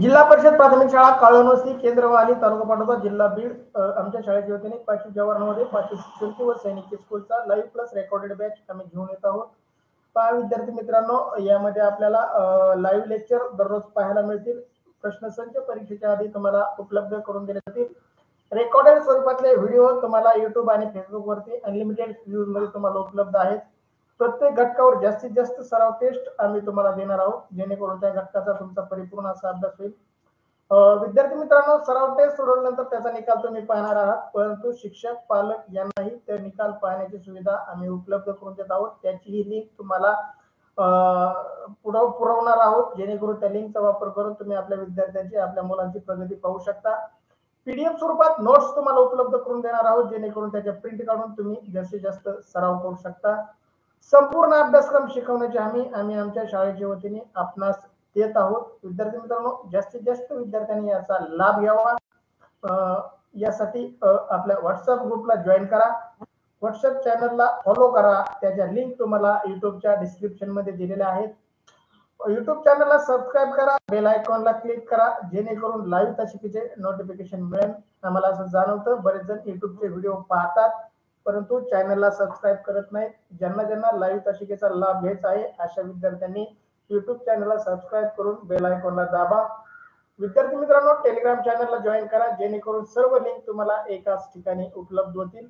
जिल्हा परिषद प्राथमिक शाळा काळवणवस्ती केंद्रवाली तालुका पाटोदा जिल्हा बीड आमच्या शाळेच्या वतीने 5वी जवानामध्ये 5वी शिक्षकी व सैनिकी स्कूलचा लाईव्ह प्लस रेकॉर्डेड बॅच आम्ही घेऊन येत आहोत। पहा विद्यार्थी मित्रांनो, यामध्ये आपल्याला लाईव्ह लेक्चर दररोज पाहायला मिळतील। प्रश्नसंच परीक्षेच्या आधी तुम्हाला उपलब्ध करून देण्यात येतील। रेकॉर्डेड स्वरूपातले व्हिडिओ तुम्हाला YouTube आणि Facebook वरती अनलिमिटेड व्ह्यूज मध्ये तुम्हाला उपलब्ध आहेत। प्रत्येक घटकावर जास्तीत जास्त सराव टेस्ट आम्ही तुम्हाला देणार आहोत, जेणेकरून त्या घटकाचा तुमचा परिपूर्ण असा अभ्यास होईल। विद्यार्थी मित्रांनो, सराव टेस्ट सोडवल्यानंतर त्याचा निकाल तुम्ही पाहणार आहात, परंतु शिक्षक पालक यांनाही ते निकाल पाहण्याची सुविधा आम्ही उपलब्ध करून देत आहोत। त्याचीही लिंक तुम्हाला पुरवणार आहोत, जेणेकरून त्या लिंकचा वापर करून तुम्ही आपल्या विद्यार्थ्यांची आपल्या मुलांची प्रगती पाहू शकता। पीडीएफ स्वरूपात नोट्स तुम्हाला उपलब्ध करून देणार आहोत, जेणेकरून त्याच्या प्रिंट काढून तुम्ही जास्तीत जास्त सराव करू शकता। संपूर्ण अभ्यासक्रम शिकवण्याची आम्ही आमच्या शाळेच्या वतीने आपणास देत आहोत। विद्यार्थी मित्रांनो, जास्तीत जास्त विद्यार्थ्यांनी याचा लाभ घ्यावा, यासाठी आपल्या व्हॉट्सअप ग्रुपला जॉईन करा, व्हॉट्सअप चॅनलला फॉलो करा। त्याच्या लिंक तुम्हाला युट्यूबच्या डिस्क्रिप्शन मध्ये दिलेल्या आहेत। युट्यूब चॅनलला सबस्क्राईब करा, बेल आयकॉनला क्लिक करा, जेणेकरून लाईव्ह तासिकेचे नोटिफिकेशन मिळेल। आम्हाला असं जाणवतं बरेच जण युट्यूबचे व्हिडिओ पाहतात, परंतु चॅनलला सबस्क्राईब करत नाहीत। ज्यांना लाईव्ह तासिकेचा लाभ घ्यायचा आहे अशा विद्यार्थ्यांनी युट्यूब चॅनलला सबस्क्राईब करून बेल आयकॉनला दाबा। विद्यार्थी मित्रांनो, टेलिग्राम चॅनलला जॉईन करा, जेणेकरून सर्व लिंक तुम्हाला एकाच ठिकाणी उपलब्ध होतील।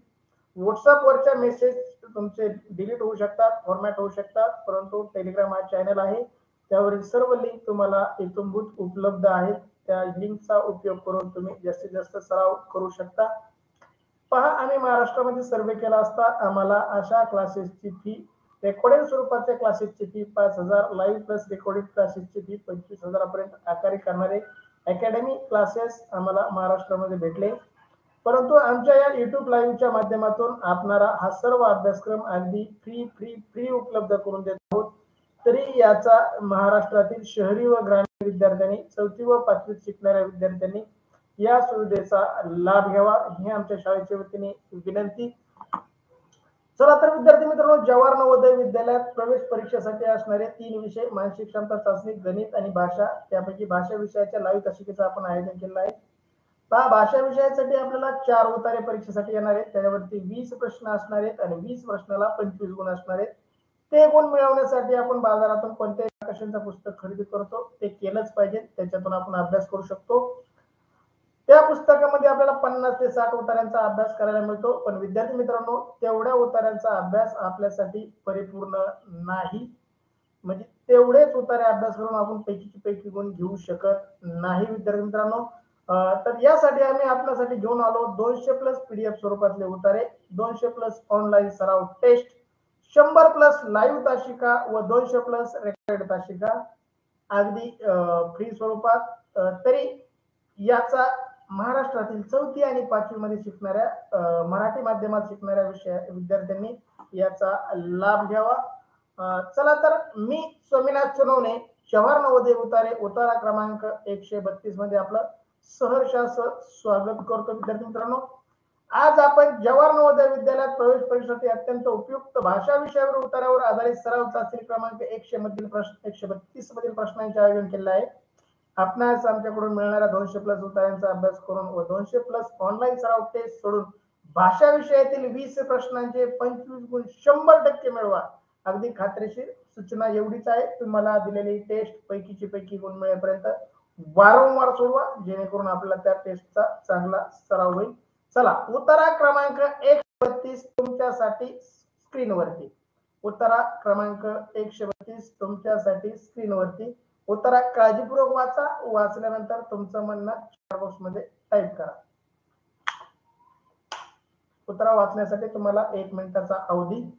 व्हॉट्सअप वरच्या मेसेज तुमचे डिलीट होऊ शकतात, फॉर्मॅट होऊ शकतात, परंतु टेलिग्राम हा चॅनल आहे, त्यावरील सर्व लिंक तुम्हाला इत्थंभूत उपलब्ध आहेत। त्या लिंकचा उपयोग करून तुम्ही जास्तीत जास्त सराव करू शकता। पहा, आम्ही महाराष्ट्रामध्ये सर्वे केला असता आम्हाला अशा क्लासेसची फी, रेकॉर्डेड स्वरूपाच्या क्लासेसची फी 5,000, लाईव्ह प्लस रेकॉर्डेड क्लासेसची फी 25,000 पर्यंत आकारणी करणारे अकॅडमी क्लासेस आम्हाला महाराष्ट्रामध्ये भेटले। परंतु आमच्या या युट्यूब लाईव्हच्या माध्यमातून आपणारा हा सर्व अभ्यासक्रम अगदी फ्री उपलब्ध करून देत आहोत। तरी याचा महाराष्ट्रातील शहरी व ग्रामीण विद्यार्थ्यांनी 4वी व 5वीत शिकणाऱ्या विद्यार्थ्यांनी या सुविधेचा लाभ घ्यावा, ही आमच्या शाळेच्या वतीने विनंती। चला तर विद्यार्थी मित्रांनो, जवाहर नवोदय विद्यालयात प्रवेश परीक्षेसाठी असणारे 3 विषय, मानसिक क्षमता चाचणी, गणित आणि भाषा, त्यापैकी भाषा विषयाच्या लाईव्ह तासिकेचं आपण आयोजन केलं आहे। पहा, भाषा विषयासाठी आपल्याला 4 उतारे परीक्षेसाठी येणार आहेत, त्याच्यावरती 20 प्रश्न असणार आहेत आणि 20 प्रश्नाला 25 गुण असणार आहेत। ते गुण मिळवण्यासाठी आपण बाजारातून कोणत्याही प्रकारचं पुस्तक खरेदी करतो, ते केलंच पाहिजे, त्याच्यातून आपण अभ्यास करू शकतो। त्या पुस्तकामध्ये आपल्याला 50 ते 60 उतार्यांचा अभ्यास करायला मिळतो, पण विद्यार्थी मित्रांनो, तेवढ्या उतार्यांचा अभ्यास आपल्यासाठी परिपूर्ण नाही। म्हणजे तेवढेच उतारे अभ्यास करून आपण पैकी गुण घेऊ शकत नाही विद्यार्थी मित्रांनो। तर यासाठी आम्ही आपल्यासाठी घेऊन आलो 200 प्लस पीडीएफ स्वरूपातले उतारे, 200 प्लस ऑनलाईन सराव टेस्ट, 100 प्लस लाईव्ह तासिका व 200 प्लस रेकॉर्डेड तासिका अगदी फ्री स्वरूपात। तरी याचा महाराष्ट्रातील 4थी आणि 5वी मध्ये शिकणाऱ्या मराठी माध्यमात शिकणाऱ्या विद्यार्थ्यांनी याचा लाभ घ्यावा। चला तर मी स्वामीनाथ सोनवणे, जवाहर नवोदय उतारे उतारा क्रमांक 132 मध्ये आपलं सहर्ष स्वागत करतो। विद्यार्थी मित्रांनो, आज आपण जवाहर नवोदय विद्यालयात प्रवेश परीक्षेसाठी अत्यंत उपयुक्त भाषा विषयावर उतारावर आधारित सराव चाचणी क्रमांक 100 मधील 132 मधील प्रश्नांचे आयोजन केले आहे। आपणास आमच्याकडून मिळणाऱ्या 200 प्लस उतार्यांचा अभ्यास करून व 200 प्लस ऑनलाईन सराव टेस्ट सोडून भाषा विषयातील 20 प्रश्नांचे 25 गुण 100% मिळवा, अगदी खात्रीशीर सूचना एवढीच आहे, तुम्हाला दिलेली टेस्ट पैकी गुण मिळेपर्यंत वारंवार सोडवा, जेणेकरून आपल्याला त्या टेस्टचा चांगला सराव होईल। चला, उतारा क्रमांक 132 तुमच्यासाठी स्क्रीनवरती, उतारा क्रमांक 132 तुमच्यासाठी स्क्रीनवरती। उतारा काळजीपूर्वक वाचा, वाचल्यानंतर तुमचं म्हणणं चॅट बॉक्स मध्ये टाईप करा। उतारा वाचण्यासाठी तुम्हाला 1 मिनिटाचा अवधी।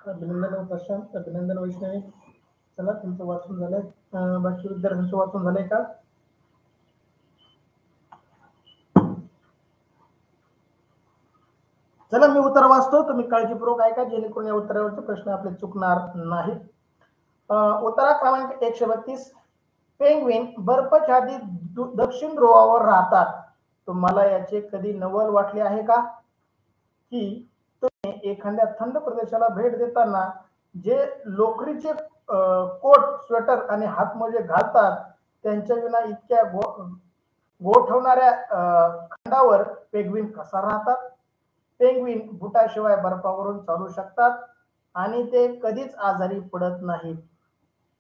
अभिनंदन प्रशांत, अभिनंदन वैष्णवी. चला तुमचं वाचून झालंय. बाकी विद्यार्थ्यांचं वाचून झालंय का? चला मी उत्तर वाचतो, तुम्ही काळजीपूर्वक ऐका जेणेकरून या उत्तरावरचे प्रश्न आपले चुकणार नाहीत. उत्तरा क्रमांक 132. पेंग्विन बर्फाच्छादित दक्षिण ध्रुवावर राहतात. तुम्हाला याचे कधी नवल वाटले आहे का? की तुम्ही एखाद्या थंड प्रदेशाला भेट देताना जे लोकरीचे कोट, स्वेटर आणि हातमोजे घालतात त्यांच्या विना इतक्या गोठवणाऱ्या खंडावर पेंग्विन कसा राहतात? पेंग्विन बुटाशिवाय बर्फावरून चालू शकतात आणि ते कधीच आजारी पडत नाहीत.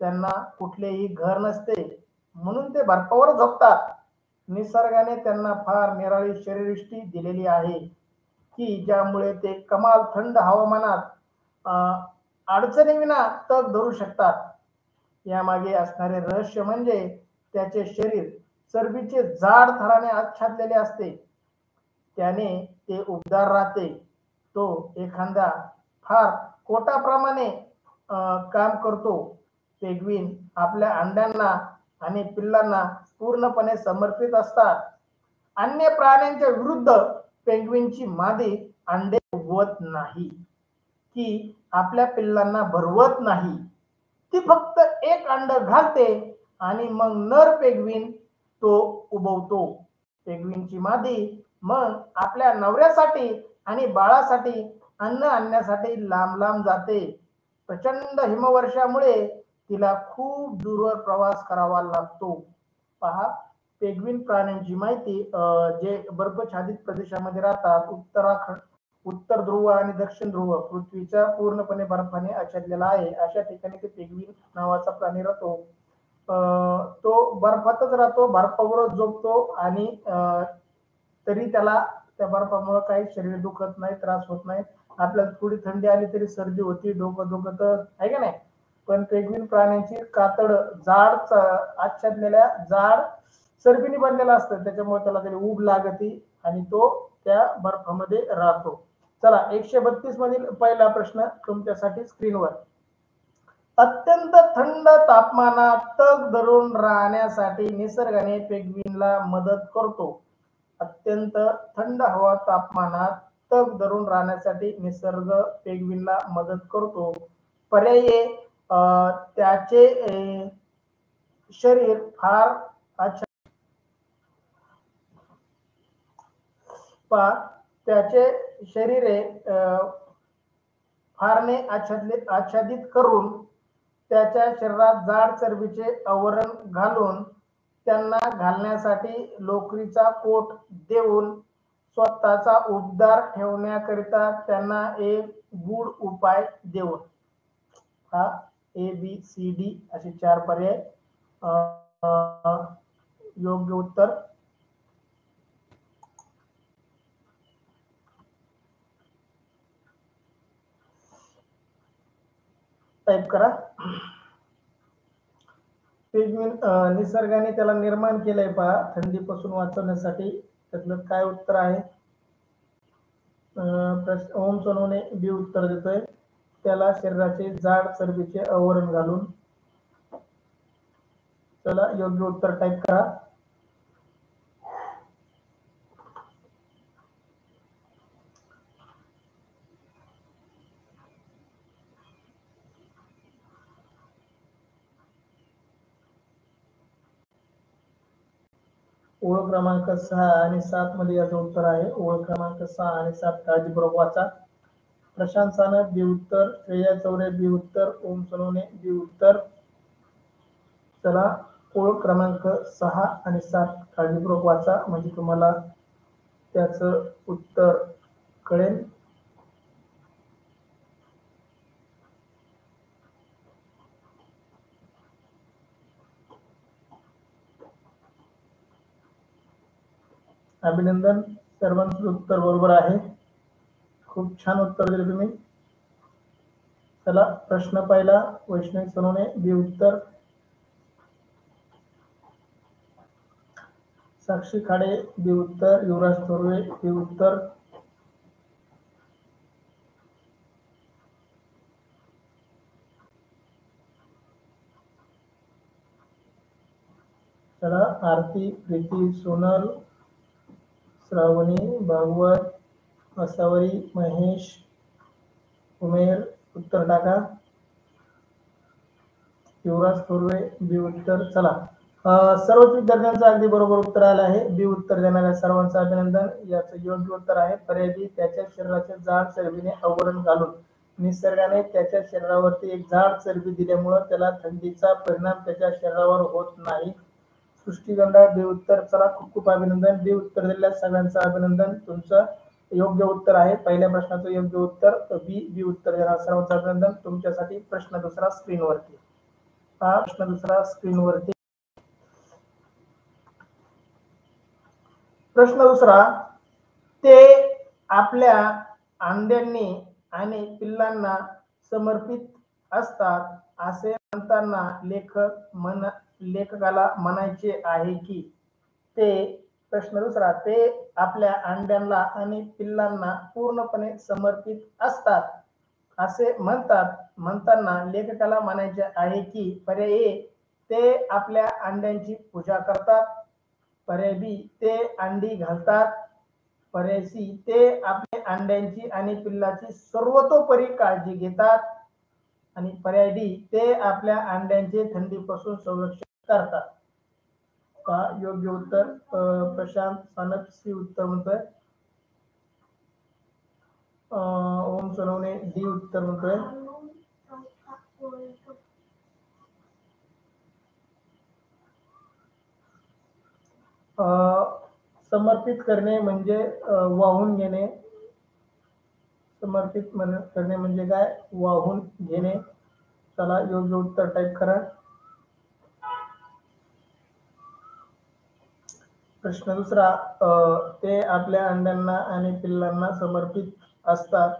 त्यांना कुठलेही घर नसते म्हणून ते बर्फावर झोपतात. निसर्गाने त्यांना फार निराळी शरीरयष्टी दिलेली आहे की ज्यामुळे ते कमाल थंड हवामानात अडचणीविना तग धरू शकतात. यामागे असणारे रहस्य म्हणजे त्याचे शरीर चरबीचे जाड थराने आच्छादलेले असते. त्याने ते उबदार राहते. तो एखाद्या फार कोटाप्रमाणे काम करतो. पेंग्विन आपल्या अंड्यांना आणि पिल्लांना पूर्णपणे समर्पित असतात. अन्य प्राण्यांच्या विरुद्ध पेंग्विनची मादी अंडे उबवत नाही की आपल्या पिल्लांना भरवत नाही. ती फक्त एक अंड घालते आणि मग नर पेंग्विन तो उबवतो. पेंग्विनची मादी मग आपल्या नवऱ्यासाठी आणि बाळासाठी अन्न आणण्यासाठी लांब लांब जाते. प्रचंड हिमवर्षामुळे तिला खूप दूरवर प्रवास करावा लागतो. पहा, पेंग्विन प्राण्यांची माहिती जे बर्फाच्छादित प्रदेशामध्ये राहतात. उत्तर ध्रुव आणि दक्षिण ध्रुव पृथ्वीच्या पूर्णपणे बर्फाने आच्छादलेला आहे. अशा ठिकाणी ते पेंग्विन नावाचा प्राणी राहतो. तो बर्फातच राहतो, बर्फावरच झोपतो आणि तरी त्याला त्या बर्फामुळे काही शरीर दुखत नाही, त्रास होत नाही. आपल्याला थोडी थंडी आली तरी सर्दी होती, डोकं दुखत आहे का नाही. पण पेंग्विन प्राण्यांची कातड जाड आच्छादलेल्या जाड चरबीने बनलेला असतं, त्याच्यामुळे त्याला तरी ऊब लागते आणि तो त्या बर्फामध्ये राहतो. चला 132 मधील पहिला प्रश्न तुमच्यासाठी स्क्रीनवर. अत्यंत थंड तापमानात तग धरून राहण्यासाठी निसर्गाने पेंग्विनला मदत करतो. अत्यंत थंड हवा तापमानात तग धरून राहण्यासाठी निसर्ग पेंग्विनला मदत करतो. पर्यायी त्याचे शरीर फार त्याचे शरीरे फारने आच्छादित करून त्याच्या शरीरात जाड चरबीचे आवरण घालून त्यांना घालण्यासाठी लोकरीचा कोट देऊन स्वतःचा उबदार ठेवण्याकरिता त्यांना एक गूढ उपाय देऊन. हा ABCD असे 4 पर्याय. योग्य उत्तर टाइप करा. पेंग्विन निसर्गाने त्याला निर्माण केलंय पहा थंडीपासून वाचवण्यासाठी. त्यातलं काय उत्तर आहे? ओम सोनवणे बी उत्तर देतोय. त्याला शरीराचे जाड चरबीचे आवरण घालून. चला योग्य उत्तर टाइप करा. ओळ क्रमांक 6 आणि 7 मध्ये याचं उत्तर आहे. ओळ क्रमांक 6 आणि 7 काळजीपूर्वक वाचा. प्रशांत सानप बी उत्तर, श्रेया चौरे बी उत्तर, ओम सोनवणे बी उत्तर. चला ओळ क्रमांक 6 आणि 7 काळजीपूर्वक वाचा म्हणजे तुम्हाला त्याचं उत्तर कळेल. अभिनंदन, सर्वांचं उत्तर बरोबर आहे. खूप छान उत्तर दिले तुम्ही. चला प्रश्न पहिला वैष्णवी सोनवणे बी उत्तर, साक्षी खाडे बी उत्तर, युवराज थोरवे बी उत्तर, चला, आरती, प्रीती, सोनल, श्रावणी, भागवत, असावरी, महेश, उमेर उत्तर टाका. युवराज थोरवे बी उत्तर. चला, सर्वच विद्यार्थ्यांचं अगदी बरोबर उत्तर आलं आहे. बी उत्तर देणाऱ्या सर्वांचं अभिनंदन. याचं योग्य उत्तर आहे पर्याय बी. त्याच्या शरीराचे जाड चरबीने आवरण घालून निसर्गाने त्याच्या शरीरावरती एक जाड चरबी दिल्यामुळे त्याला थंडीचा परिणाम त्याच्या शरीरावर होत नाही. सृष्टीगंधा बी उत्तर. चला, खूप खूप अभिनंदन. बी उत्तर दिलेल्या सगळ्यांचं अभिनंदन. तुमचं योग्य उत्तर आहे. पहिल्या प्रश्नाचं योग्य उत्तर बी उत्तर देणार सर्वांचं अभिनंदन. तुमच्यासाठी प्रश्न दुसरा स्क्रीनवरती. हा प्रश्न दुसरा स्क्रीनवरती. प्रश्न दुसरा, ते आपल्या अंड्यांनी आणि पिल्लांना समर्पित असतात असे म्हणताना लेखकाला म्हणायचे आहे की ते. प्रश्न दुसरा, ते आपल्या अंड्यांना आणि पिल्लांना पूर्णपणे समर्पित असतात असे म्हणताना लेखकाला म्हणायचे आहे की. पर्याय ए, ते आपल्या अंड्यांची पूजा करतात. पर्याय बी, ते अंडी घालतात. पर्याय सी, ते आपल्या अंड्यांची आणि पिल्लाची सर्वतोपरी काळजी घेतात. आणि पर्याय डी, ते आपल्या अंड्यांचे थंडीपासून संरक्षण करतात. योग्य उत्तर प्रशांत सानप सी उत्तर म्हणतोय. ओम सोनवणे डी उत्तर म्हणतोय. समर्पित करणे म्हणजे वाहून घेणे. समर्पित करणे म्हणजे काय? वाहून घेणे. चला, योग्य उत्तर टाईप करा. प्रश्न दुसरा, ते आपल्या अंड्यांना आणि पिल्लांना समर्पित असतात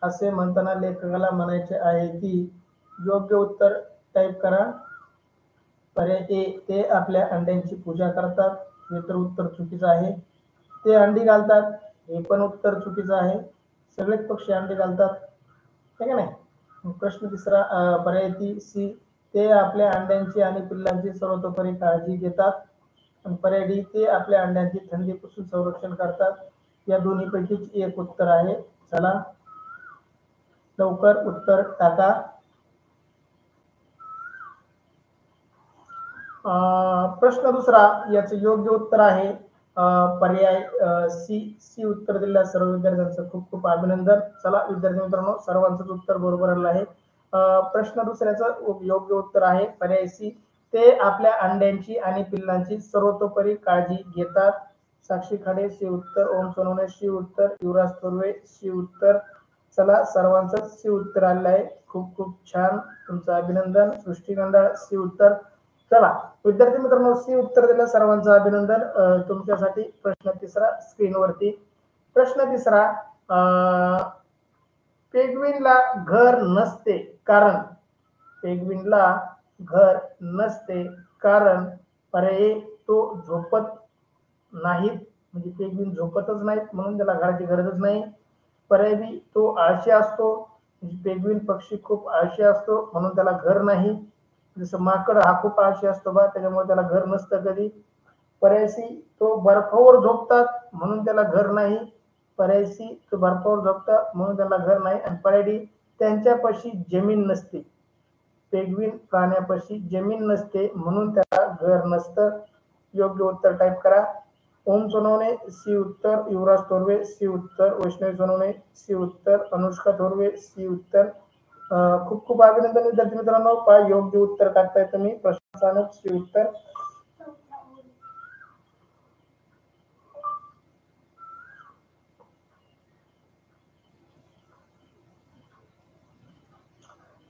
असे म्हणताना लेखकाला म्हणायचे आहे की. योग्य उत्तर टाईप करा. पर्याय ए, ते आपल्या अंड्यांची पूजा करतात. हे तर उत्तर चुकीचं आहे. ते अंडी घालतात, हे पण उत्तर चुकीचं आहे. सगळेच पक्षी अंडी घालतात, ठीक आहे नाही. प्रश्न तिसरा, पर्याय सी, ते आपल्या अंड्यांची आणि पिल्लांची सर्वतोपरी काळजी घेतात. आणि पर्याय डी, ते आपल्या अंड्यांची थंडीपासून संरक्षण करतात. या दोन्हीपैकीच एक उत्तर आहे. चला, लवकर उत्तर टाका. प्रश्न दुसरा, याचं योग्य उत्तर आहे पर्याय सी उत्तर दिलेल्या सर्व विद्यार्थ्यांचं खूप खूप अभिनंदन. चला विद्यार्थी मित्रांनो, सर्वांचंच उत्तर बरोबर आलं आहे. प्रश्न दुसऱ्याचं योग्य उत्तर आहे पर्याय सी, ते आपल्या अंड्यांची आणि पिल्लांची सर्वतोपरी काळजी घेतात. साक्षी खाडे सी उत्तर. ओम सोनवणे सी उत्तर. युवराज थोरवे सी उत्तर. चला, सर्वांचं सी उत्तर आलेलं आहे. खूप खूप छान, तुमचं अभिनंदन. सृष्टी गंडाळ सी उत्तर. चला विद्यार्थी मित्रांनो, सी उत्तर दिलं सर्वांचं अभिनंदन. तुमच्यासाठी प्रश्न तिसरा स्क्रीनवरती. प्रश्न तिसरा, पेंग्विनला घर नसते कारण. पेंग्विनला घर नसते कारण. पर्याय, तो झोपत नाहीत, म्हणजे पेंग्विन झोपतच नाहीत म्हणून त्याला घराची गरजच नाही. पर्याय बी, तो आळशी असतो, म्हणजे पेंग्विन पक्षी खूप आळशी असतो म्हणून त्याला घर नाही. जसं माकड हा खूप आळशी असतो बा, त्याच्यामुळे त्याला घर नसतं कधी. पर्याय सी, तो बर्फावर झोपतात म्हणून त्याला घर नाही. पर्याय सी, तो बर्फावर झोपतात म्हणून त्याला घर नाही. आणि पर्याय डी, त्यांच्यापाशी जमीन नसते. पेंग्विन प्राण्यापाशी जमीन नसते म्हणून त्याला घर नसतं. योग्य उत्तर टाईप करा. ओम सोनवणे सी उत्तर. युवराज थोरवे सी उत्तर. वैष्णवी सोनवणे सी उत्तर. अनुष्का थोरवे सी उत्तर. खूप खूप अभिनंदन विद्यार्थी मित्रांनो. योग्य उत्तर टाकताय तुम्ही. प्रश्न सी उत्तर.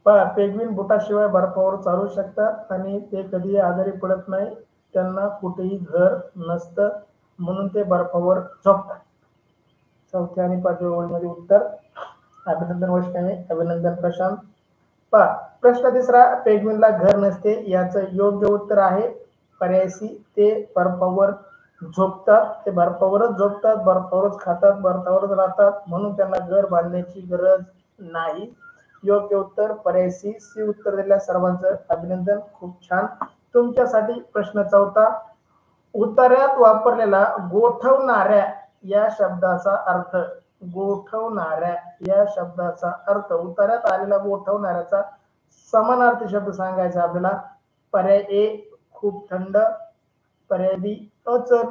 पेंग्विन बुटाशिवाय बर्फावर चालू शकतात आणि ते कधीही आजारी पडत नाही. त्यांना कुठेही घर नसतं म्हणून ते बर्फावर झोपतात. चौथ्या आणि पाचव्या ओळीमध्ये उत्तर. अभिनंदन वैष्णवी, अभिनंदन प्रशांत. प्रश्न तिसरा, पेंग्विनला घर नसते याचं योग्य उत्तर आहे पर्याय सी, ते बर्फावर झोपतात. ते बर्फावरच झोपतात, बर्फावरच खातात, बर्फावरच राहतात म्हणून त्यांना घर बांधण्याची गरज नाही. योग्य उत्तर पर्याय सी उत्तर दिलेल्या सर्वांचं अभिनंदन. खूप छान, तुमच्यासाठी प्रश्न 4. उत्तरात वापरलेला गोठवणाऱ्या या शब्दाचा अर्थ. गोठवणाऱ्या या शब्दाचा अर्थ, उत्तरात आलेला गोठवणाऱ्याचा समानार्थी शब्द सांगायचा आपल्याला. पर्याय ए खूप थंड, पर्याय बी अचल,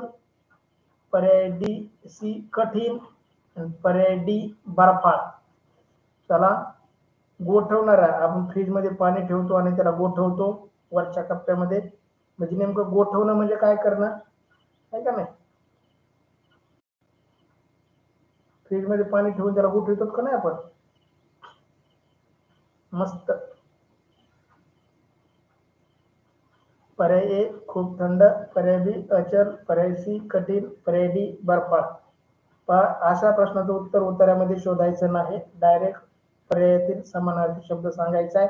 पर्याय डी सी कठीण, पर्याय डी बर्फाळ. चला, गोठवणारा, आपण फ्रीज मध्ये पाणी ठेवतो आणि त्याला गोठवतो वरच्या कप्प्यामध्ये. म्हणजे नेमकं गोठवणं म्हणजे काय करणं आहे का नाही. फ्रीज मध्ये पाणी ठेवून त्याला गोठवतो का नाही आपण. मस्त. पर्याय ए खूप थंड, पर्याय बी अचल, पर्याय सी कठीण, पर्याय डी बर्फाळ. अशा प्रश्नाचं उत्तर उत्तरामध्ये शोधायचं नाही, डायरेक्ट पर्यायातील समानार्थी शब्द सांगायचा आहे.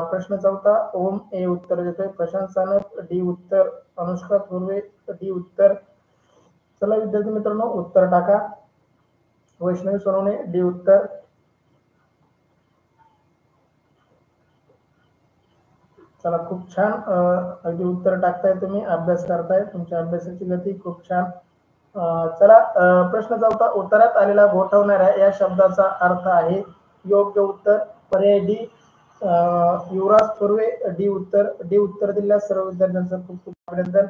प्रश्न 4. ओम ए उत्तर देतोय, प्रशांत सानप डी उत्तर, अनुष्का थोरवे डी उत्तर. चला विद्यार्थी मित्रांनो, उत्तर टाका. वैष्णवी सोनवणे डी उत्तर. चला, खूप छान. अगदी उत्तर टाकताय तुम्ही, अभ्यास करताय, तुमच्या अभ्यासाची गती खूप छान. चला, प्रश्न 4. उत्तरात आलेला गोठवणाऱ्या या शब्दाचा अर्थ आहे. योग्य उत्तर पर्याय डी युवराज थोरवे डी उत्तर. डी उत्तर दिलेल्या सर्व विद्यार्थ्यांचं खूप खूप अभिनंदन.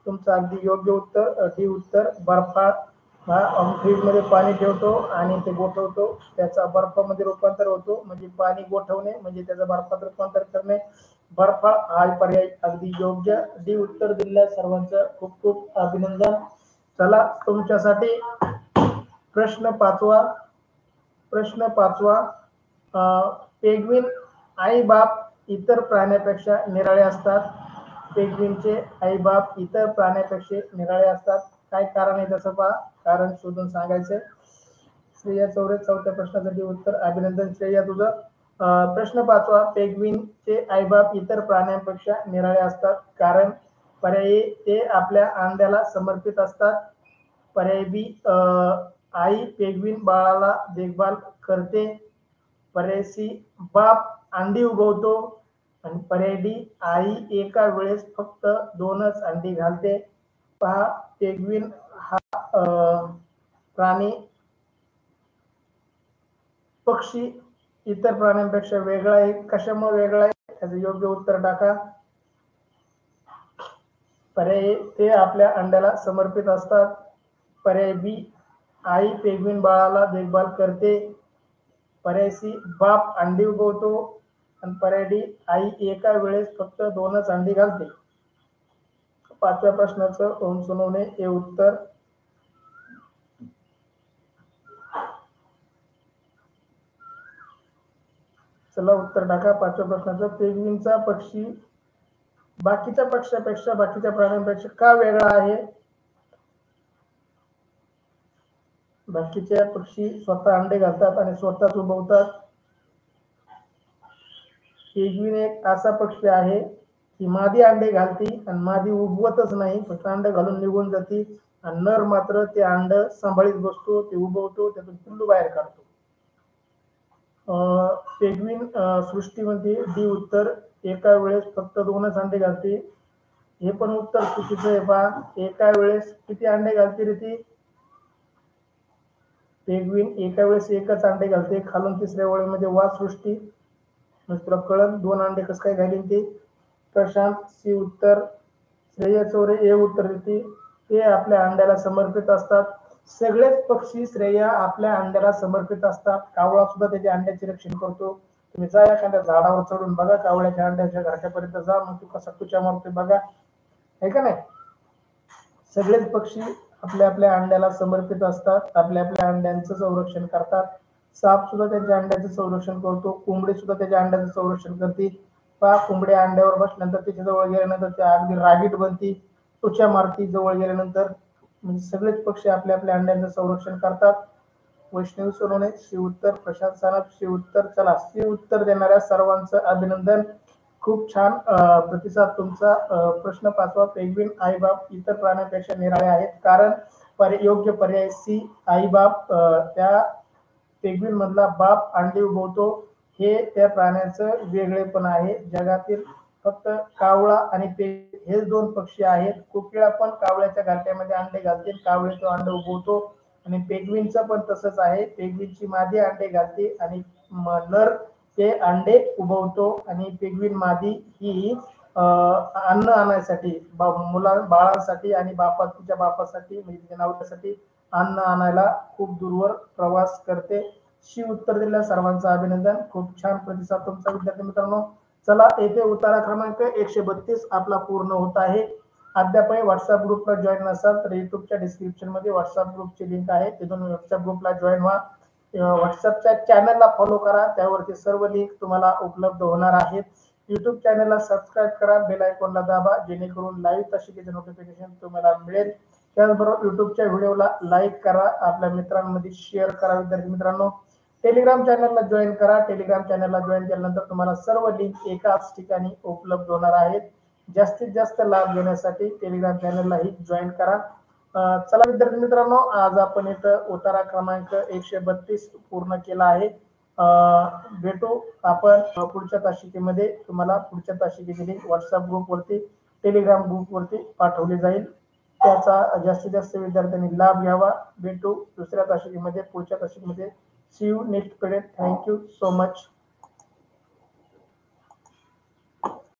तुमचं अगदी योग्य उत्तर डी उत्तर, बर्फाळ. फ्रीज मध्ये पाणी ठेवतो आणि ते गोठवतो, त्याचा बर्फामध्ये रूपांतर होतो, म्हणजे पाणी गोठवणे म्हणजे त्याचं बर्फात रूपांतर करणे, बर्फाळ हा पर्याय अगदी योग्य. डी उत्तर दिलेल्या सर्वांचं खूप खूप अभिनंदन. चला, तुमच्यासाठी प्रश्न 5. प्रश्न 5. पेंग्विन आई बाप इतर प्राण्यापेक्षा निराळे असतात. पेंग्विनचे आई बाप इतर प्राण्यापेक्षा निराळे असतात. काय कारण आहे त्याचं पहा, कारण शोधून सांगायचे. श्रेया चौरे 4थ्या प्रश्नासाठी उत्तर. अभिनंदन श्रेया तुझं. प्रश्न 5. पेंग्विनचे आई बाप इतर प्राण्यांपेक्षा निराळे असतात. कारण पर्याय ते आपल्या अंड्याला समर्पित असतात, पर्याय बी आई पेंग्विन बाळाला देखभाल करते, पर्याय सी बाप अंडी उगवतो, आणि पर्याय डी आई एका वेळेस फक्त 2च अंडी घालते. पहा, पेंग्विन हा प्राणी पक्षी इतर प्राण्यांपेक्षा वेगळा आहे. कशामुळे वेगळा आहे त्याचं योग्य उत्तर टाका. पर्याय ते आपल्या अंड्याला समर्पित असतात, पर्याय बी आई पेंग्विन बाळाला देखभाल करते, पर्याय सी बाप अंडी उगवतो, आणि पर्याय डी आई एका वेळेस फक्त 2च अंडी घालते. 5व्या प्रश्नाचं ओम सोनवणे हे उत्तर. चला, उत्तर टाका 5व्या प्रश्नाचं. पेंग्विनचा पक्षी बाकीच्या पक्ष्यापेक्षा, बाकीच्या प्राण्यांपेक्षा का वेगळा आहे. बाकीच्या पक्षी स्वतः अंडे घालतात आणि स्वतःच उगवतात. पेंग्विन एक असा पक्षी आहे की मादी अंडे घालती आणि मादी उगवतच नाही, फक्त अंडे घालून निघून जाते, आणि नर मात्र ते अंड सांभाळीत बसतो, ते उगवतो, त्यातून पिल्लू बाहेर काढतो. पेंग्विन सृष्टीमध्ये डी उत्तर, एका वेळेस फक्त 2च अंडे घालते. हे पण उत्तर चुकीचं आहे. पहा, एका वेळेस किती अंडे घालते रे ती. पेंग्विन एका वेळेस 1च अंडे घालते. खालून 3ऱ्या ओळीमध्ये वाद सृष्टी, म्हणजे तुला कळण 2 अंडे कसं काय घालीन ते. प्रशांत सी उत्तर. श्रेया चौरे हे उत्तर देते, ते आपल्या अंड्याला समर्पित असतात. सगळेच पक्षी श्रेया आपल्या अंड्याला समर्पित असतात. कावळा सुद्धा त्याच्या अंड्याचे रक्षण करतो. तुम्ही जा एखाद्या झाडावर चढून बघा, कावळ्याच्या अंड्याच्या घरट्यापर्यंत जा, मग तू कसा तुच्या मारतोय बघा, आहे का नाही. सगळेच पक्षी आपल्या आपल्या अंड्याला समर्पित असतात, आपल्या आपल्या अंड्यांचं संरक्षण करतात. साप सुद्धा त्याच्या अंड्याचं संरक्षण करतो, कोंबडी सुद्धा त्याच्या अंड्याचं संरक्षण करते. पहा, कोंबडी अंड्यावर बसल्यानंतर त्याच्या जवळ गेल्यानंतर त्या अगदी रागीट बनती, तुच्या मारती जवळ गेल्यानंतर. म्हणजे सगळेच पक्षी आपल्या आपल्या अंड्यांचं संरक्षण करतात. वैष्णवी सोनवणे शी उत्तर, प्रशांत सानप शी उत्तर. चला, शी उत्तर देणाऱ्या सर्वांचं अभिनंदन. खूप छान प्रतिसाद तुमचा. प्रश्न 5. पेंग्विन आई बाप इतर प्राण्यांपेक्षा निराळे आहेत. कारण योग्य पर्याय सी आई बाप, त्या पेंग्विन मधला बाप अंडी उगवतो, हे त्या प्राण्याचं वेगळेपण आहे. जगातील फक्त कावळा आणि पेग हे दोन पक्षी आहेत. कोकिळा पण कावळ्याच्या घरट्यामध्ये अंडे घालते, कावळे तो अंड उगवतो. आणि पेंग्विनचं पण तसंच आहे. पेंग्विनची मादी अंडे घालते आणि नर ते अंडे उबवतो. आणि पेंग्विन मादी ही अन्न आणण्यासाठी बाळांसाठी आणि तिच्या बापासाठी म्हणजे तिच्या नवऱ्यासाठी अन्न आणायला खूप दूरवर प्रवास करते. उत्तर दिल्या सर्वांचं अभिनंदन. खूप छान प्रतिसाद तुमचा विद्यार्थी मित्रांनो. चला येथे उतारा क्रमांक 132 आपला पूर्ण होत आहे. अद्यापही व्हॉट्सअप ग्रुपला जॉईन नसाल तर युट्यूबच्या डिस्क्रिप्शन मध्ये व्हॉट्सअप ग्रुपची लिंक आहे, तिथून व्हॉट्सअप ग्रुपला जॉईन व्हा. व्हॉट्सअपच्या चॅनलला फॉलो करा, त्यावरती सर्व लिंक तुम्हाला उपलब्ध होणार आहेत. युट्यूब चॅनलला सबस्क्राईब करा, बेल आयकॉनला दाबा, जेणेकरून लाईव्ह तासिकेचे नोटिफिकेशन तुम्हाला मिळेल. त्याचबरोबर युट्यूबच्या व्हिडिओला लाईक करा, आपल्या मित्रांमध्ये शेअर करा. विद्यार्थी मित्रांनो, टेलिग्राम चॅनलला जॉईन करा. टेलिग्राम चॅनलला जॉईन केल्यानंतर तुम्हाला सर्व लिंक एकाच ठिकाणी उपलब्ध होणार आहेत. जास्तीत जास्त लाभ घेण्यासाठी टेलिग्राम चॅनललाही जॉईन करा. चला विद्यार्थी मित्रांनो, आज आपण इथं उतारा क्रमांक 132 पूर्ण केला आहे. भेटू आपण पुढच्या तासिकेमध्ये. तुम्हाला पुढच्या तासिकेची लिंक व्हॉट्सअप ग्रुपवरती, टेलिग्राम ग्रुपवरती पाठवली जाईल. त्याचा जास्तीत जास्त विद्यार्थ्यांनी लाभ घ्यावा. भेटू दुसऱ्या तासिकेमध्ये, पुढच्या तासिकेमध्ये. See you next period. Thank you so much.